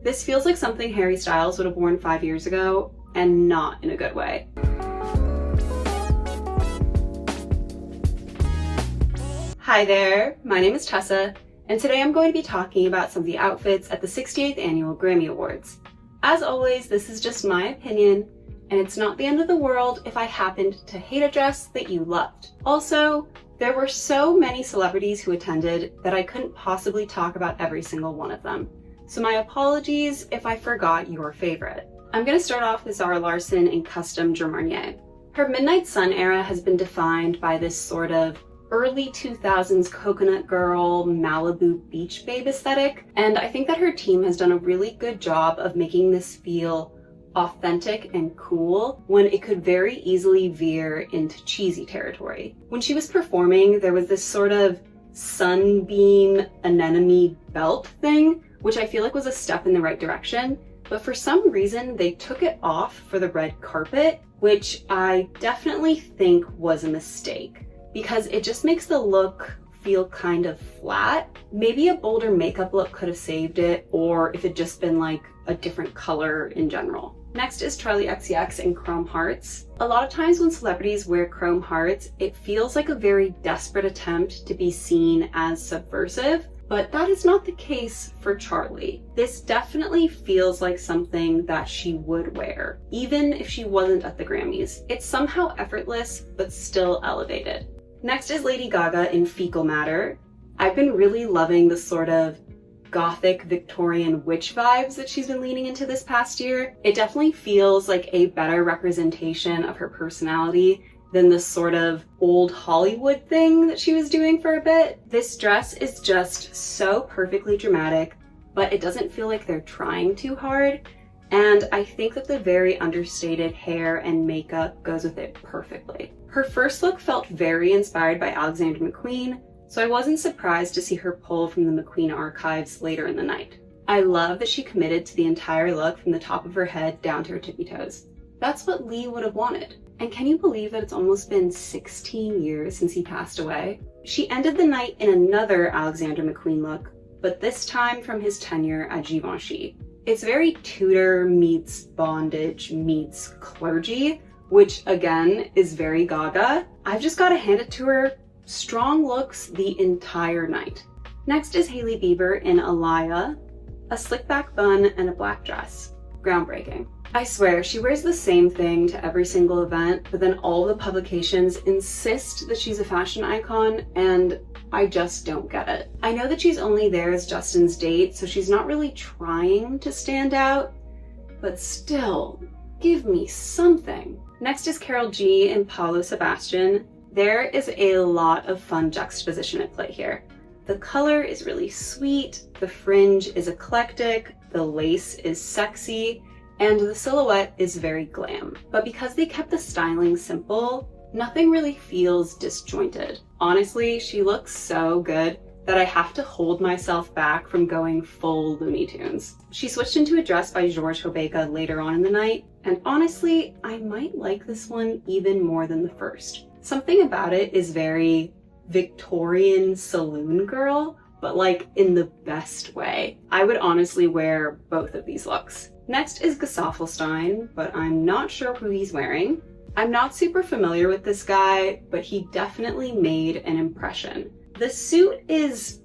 This feels like something Harry Styles would have worn 5 years ago, and not in a good way. Hi there, my name is Tessa, and today I'm going to be talking about some of the outfits at the 68th Annual Grammy Awards. As always, this is just my opinion, and it's not the end of the world if I happened to hate a dress that you loved. Also, there were so many celebrities who attended that I couldn't possibly talk about every single one of them. So my apologies if I forgot your favorite. I'm going to start off with Zara Larsson in custom Jer Marnier. Her Midnight Sun era has been defined by this sort of early 2000s coconut girl, Malibu beach babe aesthetic, and I think that her team has done a really good job of making this feel authentic and cool when it could very easily veer into cheesy territory. When she was performing, there was this sort of sunbeam anemone belt thing, which I feel like was a step in the right direction, but for some reason they took it off for the red carpet, which I definitely think was a mistake, because it just makes the look feel kind of flat. Maybe a bolder makeup look could have saved it, or if it just been like a different color in general. Next is Charli XCX in chrome hearts. A lot of times when celebrities wear chrome hearts, it feels like a very desperate attempt to be seen as subversive, but that is not the case for Charli. This definitely feels like something that she would wear, even if she wasn't at the Grammys. It's somehow effortless, but still elevated. Next is Lady Gaga in Fecal Matter. I've been really loving the sort of gothic Victorian witch vibes that she's been leaning into this past year. It definitely feels like a better representation of her personality than the sort of old Hollywood thing that she was doing for a bit. This dress is just so perfectly dramatic, but it doesn't feel like they're trying too hard. And I think that the very understated hair and makeup goes with it perfectly. Her first look felt very inspired by Alexander McQueen, so I wasn't surprised to see her pull from the McQueen archives later in the night. I love that she committed to the entire look from the top of her head down to her tippy toes. That's what Lee would have wanted. And can you believe that it's almost been 16 years since he passed away? She ended the night in another Alexander McQueen look, but this time from his tenure at Givenchy. It's very Tudor meets bondage meets clergy, which again is very Gaga. I've just gotta hand it to her. Strong looks the entire night. Next is Hailey Bieber in Alaya, a slick back bun and a black dress. Groundbreaking. I swear, she wears the same thing to every single event, but then all the publications insist that she's a fashion icon, and I just don't get it. I know that she's only there as Justin's date, so she's not really trying to stand out, but still, give me something. Next is Karol G in Paulo Sebastian. There is a lot of fun juxtaposition at play here. The color is really sweet, the fringe is eclectic, the lace is sexy, and the silhouette is very glam. But because they kept the styling simple, nothing really feels disjointed. Honestly, she looks so good that I have to hold myself back from going full Looney Tunes. She switched into a dress by George Hobeika later on in the night, and honestly, I might like this one even more than the first. Something about it is very Victorian saloon girl, but like in the best way. I would honestly wear both of these looks. Next is Gessafelstein, but I'm not sure who he's wearing. I'm not super familiar with this guy, but he definitely made an impression. The suit is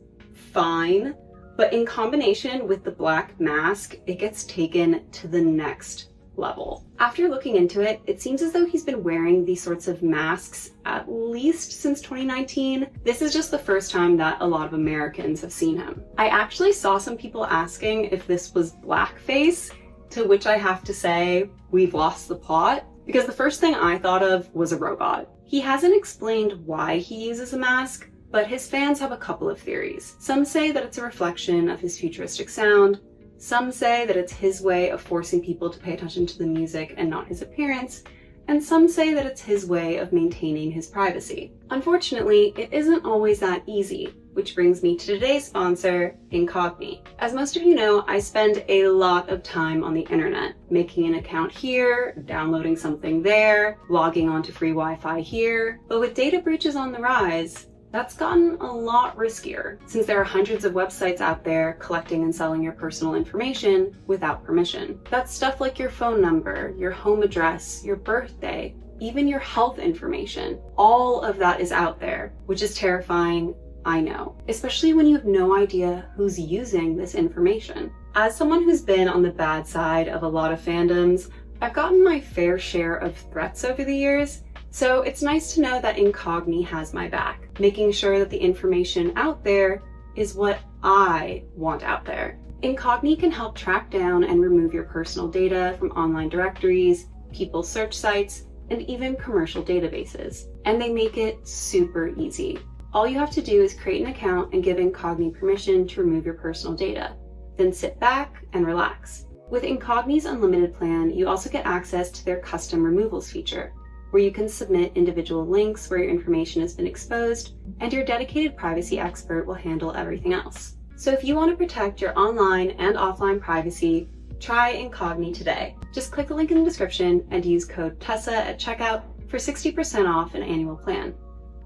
fine, but in combination with the black mask, it gets taken to the next level. After looking into it, it seems as though he's been wearing these sorts of masks at least since 2019. This is just the first time that a lot of Americans have seen him. I actually saw some people asking if this was blackface, to which I have to say, we've lost the plot, because the first thing I thought of was a robot. He hasn't explained why he uses a mask, but his fans have a couple of theories. Some say that it's a reflection of his futuristic sound. Some say that it's his way of forcing people to pay attention to the music and not his appearance. And some say that it's his way of maintaining his privacy. Unfortunately, it isn't always that easy, which brings me to today's sponsor, Incogni. As most of you know, I spend a lot of time on the internet, making an account here, downloading something there, logging onto free Wi-Fi here. But with data breaches on the rise, that's gotten a lot riskier since there are hundreds of websites out there collecting and selling your personal information without permission. That's stuff like your phone number, your home address, your birthday, even your health information. All of that is out there, which is terrifying, I know, especially when you have no idea who's using this information. As someone who's been on the bad side of a lot of fandoms, I've gotten my fair share of threats over the years, so it's nice to know that Incogni has my back, making sure that the information out there is what I want out there. Incogni can help track down and remove your personal data from online directories, people's search sites, and even commercial databases. And they make it super easy. All you have to do is create an account and give Incogni permission to remove your personal data. Then sit back and relax. With Incogni's unlimited plan, you also get access to their custom removals feature, where you can submit individual links where your information has been exposed, and your dedicated privacy expert will handle everything else. So if you want to protect your online and offline privacy, try Incogni today. Just click the link in the description and use code TESSA at checkout for 60% off an annual plan.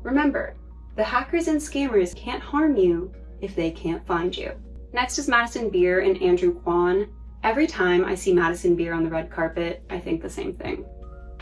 Remember, the hackers and scammers can't harm you if they can't find you. Next is Madison Beer and Andrew Kwan. Every time I see Madison Beer on the red carpet, I think the same thing.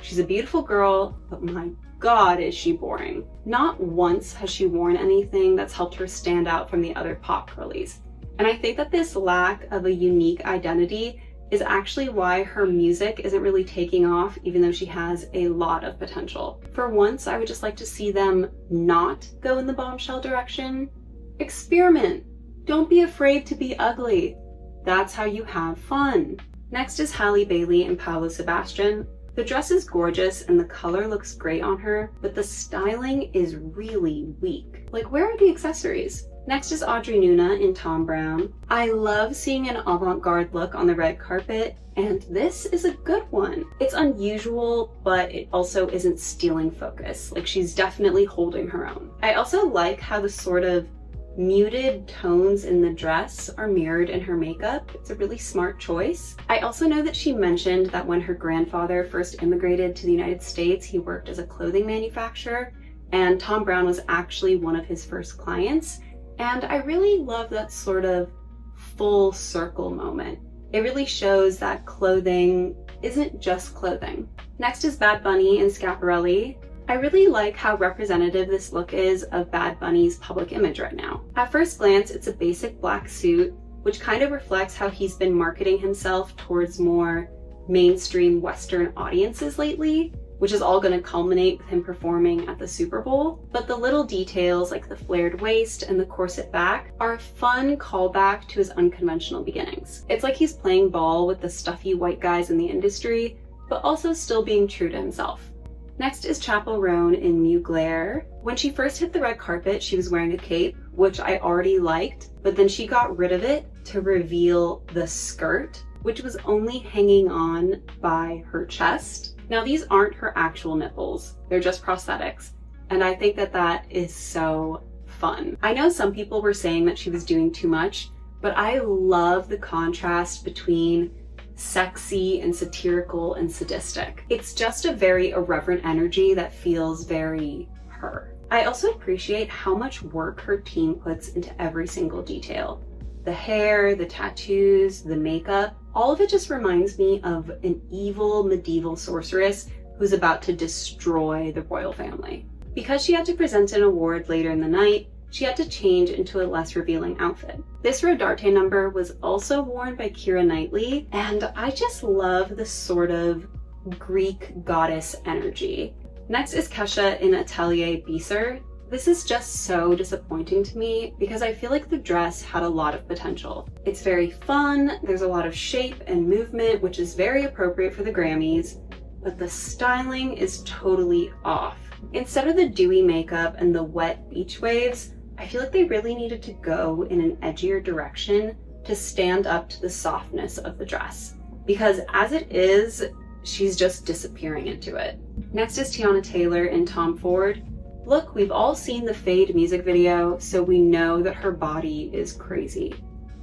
She's a beautiful girl, but my God, is she boring. Not once has she worn anything that's helped her stand out from the other pop girlies. And I think that this lack of a unique identity is actually why her music isn't really taking off, even though she has a lot of potential. For once, I would just like to see them not go in the bombshell direction. Experiment. Don't be afraid to be ugly. That's how you have fun. Next is Halle Bailey and Paolo Sebastian. The dress is gorgeous and the color looks great on her, but the styling is really weak. Like, where are the accessories? Next is Audrey Nuna in Tom Brown. I love seeing an avant-garde look on the red carpet, and this is a good one. It's unusual, but it also isn't stealing focus. Like, she's definitely holding her own. I also like how the sort of muted tones in the dress are mirrored in her makeup. It's a really smart choice. I also know that she mentioned that when her grandfather first immigrated to the United States, he worked as a clothing manufacturer, and Tom Brown was actually one of his first clients. And I really love that sort of full circle moment. It really shows that clothing isn't just clothing. Next is Bad Bunny and Schiaparelli. I really like how representative this look is of Bad Bunny's public image right now. At first glance, it's a basic black suit, which kind of reflects how he's been marketing himself towards more mainstream Western audiences lately, which is all going to culminate with him performing at the Super Bowl. But the little details like the flared waist and the corset back are a fun callback to his unconventional beginnings. It's like he's playing ball with the stuffy white guys in the industry, but also still being true to himself. Next is Chappell Roan in Mugler. When she first hit the red carpet, she was wearing a cape, which I already liked, but then she got rid of it to reveal the skirt, which was only hanging on by her chest. Now, these aren't her actual nipples, they're just prosthetics, and I think that that is so fun. I know some people were saying that she was doing too much, but I love the contrast between sexy and satirical and sadistic. It's just a very irreverent energy that feels very her. I also appreciate how much work her team puts into every single detail. The hair, the tattoos, the makeup, all of it just reminds me of an evil medieval sorceress who's about to destroy the royal family. Because she had to present an award later in the night, she had to change into a less revealing outfit. This Rodarte number was also worn by Keira Knightley, and I just love the sort of Greek goddess energy. Next is Kesha in Atelier Bisser. This is just so disappointing to me because I feel like the dress had a lot of potential. It's very fun, there's a lot of shape and movement, which is very appropriate for the Grammys, but the styling is totally off. Instead of the dewy makeup and the wet beach waves, I feel like they really needed to go in an edgier direction to stand up to the softness of the dress. Because as it is, she's just disappearing into it. Next is Teyana Taylor in Tom Ford. Look, we've all seen the Fade music video, so we know that her body is crazy.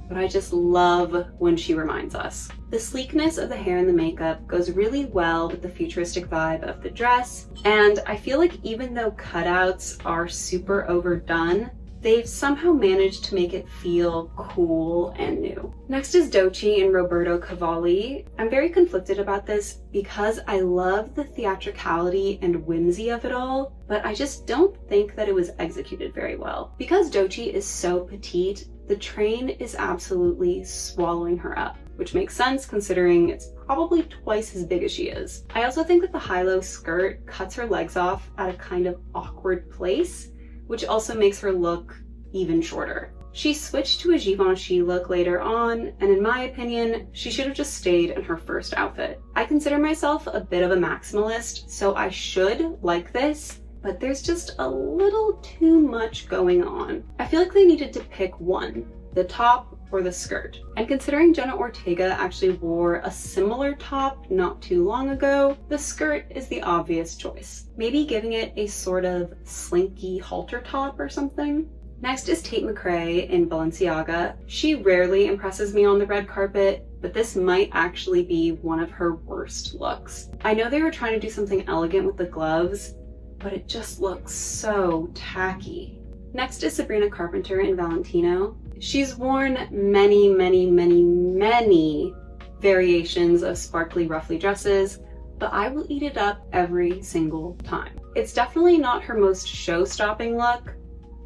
but I just love when she reminds us. The sleekness of the hair and the makeup goes really well with the futuristic vibe of the dress, and I feel like even though cutouts are super overdone, they've somehow managed to make it feel cool and new. Next is Doechii and Roberto Cavalli. I'm very conflicted about this because I love the theatricality and whimsy of it all, but I just don't think that it was executed very well. Because Doechii is so petite, the train is absolutely swallowing her up, which makes sense considering it's probably twice as big as she is. I also think that the high-low skirt cuts her legs off at a kind of awkward place, which also makes her look even shorter. She switched to a Givenchy look later on, and in my opinion, she should have just stayed in her first outfit. I consider myself a bit of a maximalist, so I should like this, but there's just a little too much going on. I feel like they needed to pick one, the top or the skirt. And considering Jenna Ortega actually wore a similar top not too long ago, the skirt is the obvious choice. Maybe giving it a sort of slinky halter top or something. Next is Tate McRae in Balenciaga. She rarely impresses me on the red carpet, but this might actually be one of her worst looks. I know they were trying to do something elegant with the gloves, but it just looks so tacky. Next is Sabrina Carpenter in Valentino. She's worn many variations of sparkly, ruffly dresses, but I will eat it up every single time. It's definitely not her most show-stopping look,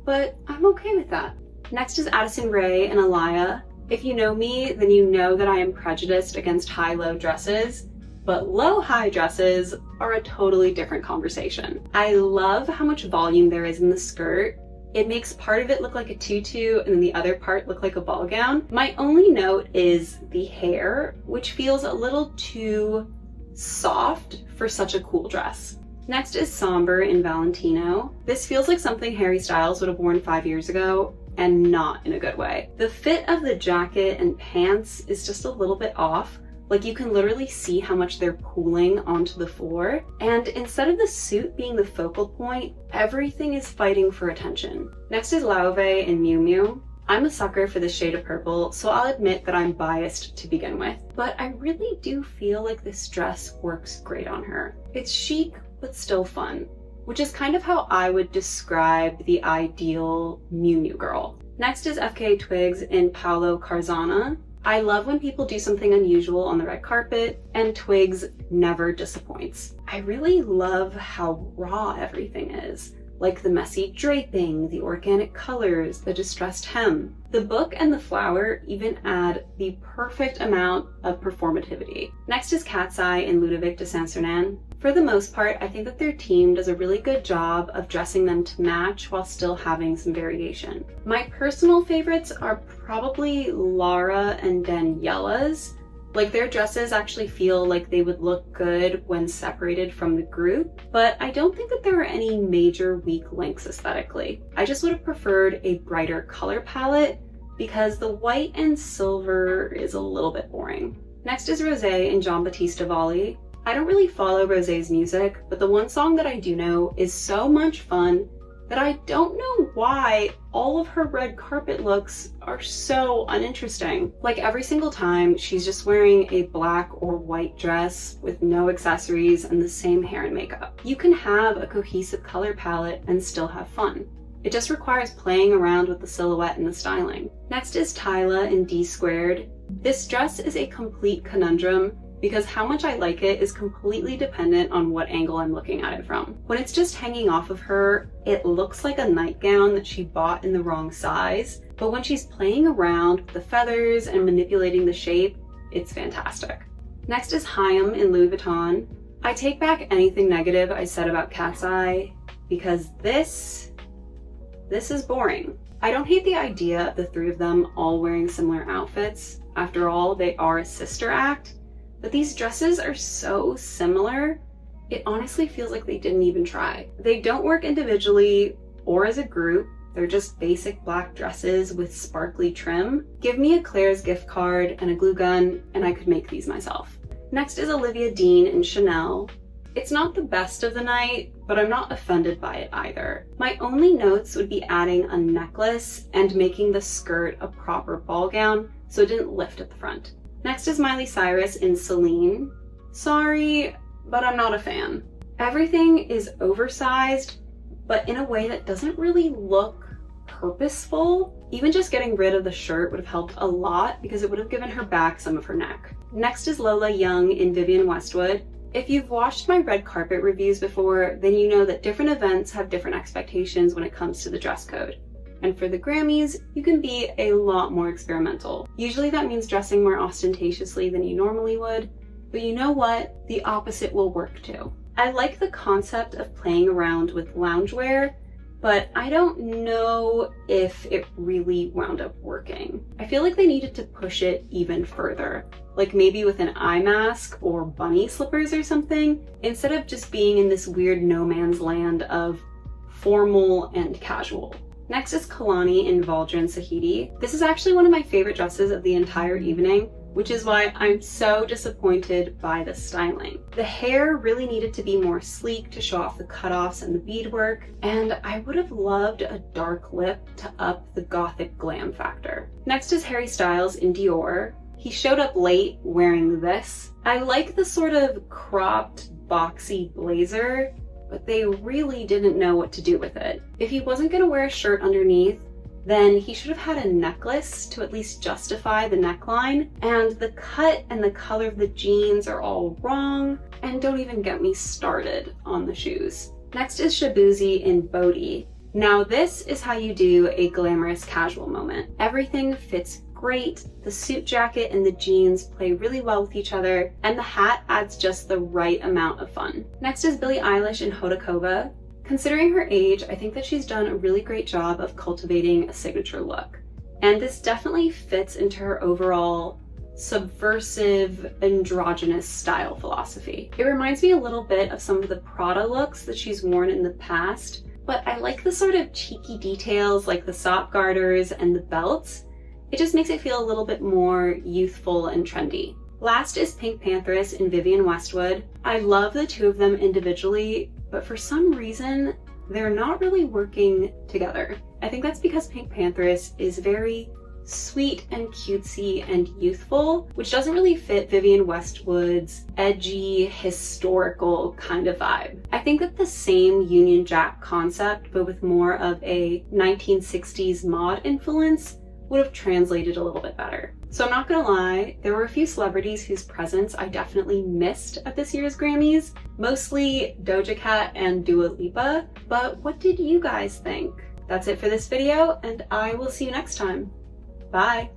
but I'm okay with that. Next is Addison Rae and Aliyah. If you know me, then you know that I am prejudiced against high-low dresses, but low-high dresses are a totally different conversation. I love how much volume there is in the skirt. It makes part of it look like a tutu and then the other part look like a ball gown. My only note is the hair, which feels a little too soft for such a cool dress. Next is Sombr in Valentino. This feels like something Harry Styles would have worn 5 years ago, and not in a good way. The fit of the jacket and pants is just a little bit off. Like, you can literally see how much they're pooling onto the floor. And instead of the suit being the focal point, everything is fighting for attention. Next is Laufey in Miu Miu. I'm a sucker for the shade of purple, so I'll admit that I'm biased to begin with. But I really do feel like this dress works great on her. It's chic, but still fun, which is kind of how I would describe the ideal Miu Miu girl. Next is FKA Twigs in Paolo Carzana. I love when people do something unusual on the red carpet, and Twigs never disappoints. I really love how raw everything is, like the messy draping, the organic colors, the distressed hem. The book and the flower even add the perfect amount of performativity. Next is KATSEYE and Ludovic de Saint-Sernin. For the most part, I think that their team does a really good job of dressing them to match while still having some variation. My personal favorites are probably Lara and Daniela's. Like, their dresses actually feel like they would look good when separated from the group, but I don't think that there are any major weak links aesthetically. I just would have preferred a brighter color palette because the white and silver is a little bit boring. Next is Rosé and Giambattista Valli. I don't really follow Rosé's music, but the one song that I do know is so much fun that I don't know why all of her red carpet looks are so uninteresting. Like, every single time, she's just wearing a black or white dress with no accessories and the same hair and makeup. You can have a cohesive color palette and still have fun. It just requires playing around with the silhouette and the styling. Next is Tyla in D Squared. This dress is a complete conundrum because how much I like it is completely dependent on what angle I'm looking at it from. When it's just hanging off of her, it looks like a nightgown that she bought in the wrong size, but when she's playing around with the feathers and manipulating the shape, it's fantastic. Next is HAIM in Louis Vuitton. I take back anything negative I said about KATSEYE because this is boring. I don't hate the idea of the three of them all wearing similar outfits. After all, they are a sister act. But these dresses are so similar, it honestly feels like they didn't even try. They don't work individually or as a group. They're just basic black dresses with sparkly trim. Give me a Claire's gift card and a glue gun and I could make these myself. Next is Olivia Dean in Chanel. It's not the best of the night, but I'm not offended by it either. My only notes would be adding a necklace and making the skirt a proper ball gown so it didn't lift at the front. Next is Miley Cyrus in Celine. Sorry, but I'm not a fan. Everything is oversized, but in a way that doesn't really look purposeful. Even just getting rid of the shirt would have helped a lot because it would have given her back some of her neck. Next is Lola Young in Vivienne Westwood. If you've watched my red carpet reviews before, then you know that different events have different expectations when it comes to the dress code. And for the Grammys, you can be a lot more experimental. Usually that means dressing more ostentatiously than you normally would, but you know what? The opposite will work too. I like the concept of playing around with loungewear, but I don't know if it really wound up working. I feel like they needed to push it even further, like maybe with an eye mask or bunny slippers or something, instead of just being in this weird no man's land of formal and casual. Next is Kehlani in Valdrin Sahidi. This is actually one of my favorite dresses of the entire evening, which is why I'm so disappointed by the styling. The hair really needed to be more sleek to show off the cutoffs and the beadwork, and I would have loved a dark lip to up the gothic glam factor. Next is Harry Styles in Dior. He showed up late wearing this. I like the sort of cropped, boxy blazer, but they really didn't know what to do with it. If he wasn't gonna wear a shirt underneath, then he should have had a necklace to at least justify the neckline, and the cut and the color of the jeans are all wrong, and don't even get me started on the shoes. Next is Shaboozey in Doechii. Now this is how you do a glamorous casual moment. Everything fits great, the suit jacket and the jeans play really well with each other, and the hat adds just the right amount of fun. Next is Billie Eilish in Hodakova. Considering her age, I think that she's done a really great job of cultivating a signature look. And this definitely fits into her overall subversive, androgynous style philosophy. It reminds me a little bit of some of the Prada looks that she's worn in the past, but I like the sort of cheeky details like the sock garters and the belts. It just makes it feel a little bit more youthful and trendy. Last is PinkPantheress in Vivienne Westwood. I love the two of them individually, but for some reason, they're not really working together. I think that's because PinkPantheress is very sweet and cutesy and youthful, which doesn't really fit Vivienne Westwood's edgy, historical kind of vibe. I think that the same Union Jack concept, but with more of a 1960s mod influence, would have translated a little bit better. So I'm not gonna lie, there were a few celebrities whose presence I definitely missed at this year's Grammys, mostly Doja Cat and Dua Lipa, but what did you guys think? That's it for this video, and I will see you next time. Bye!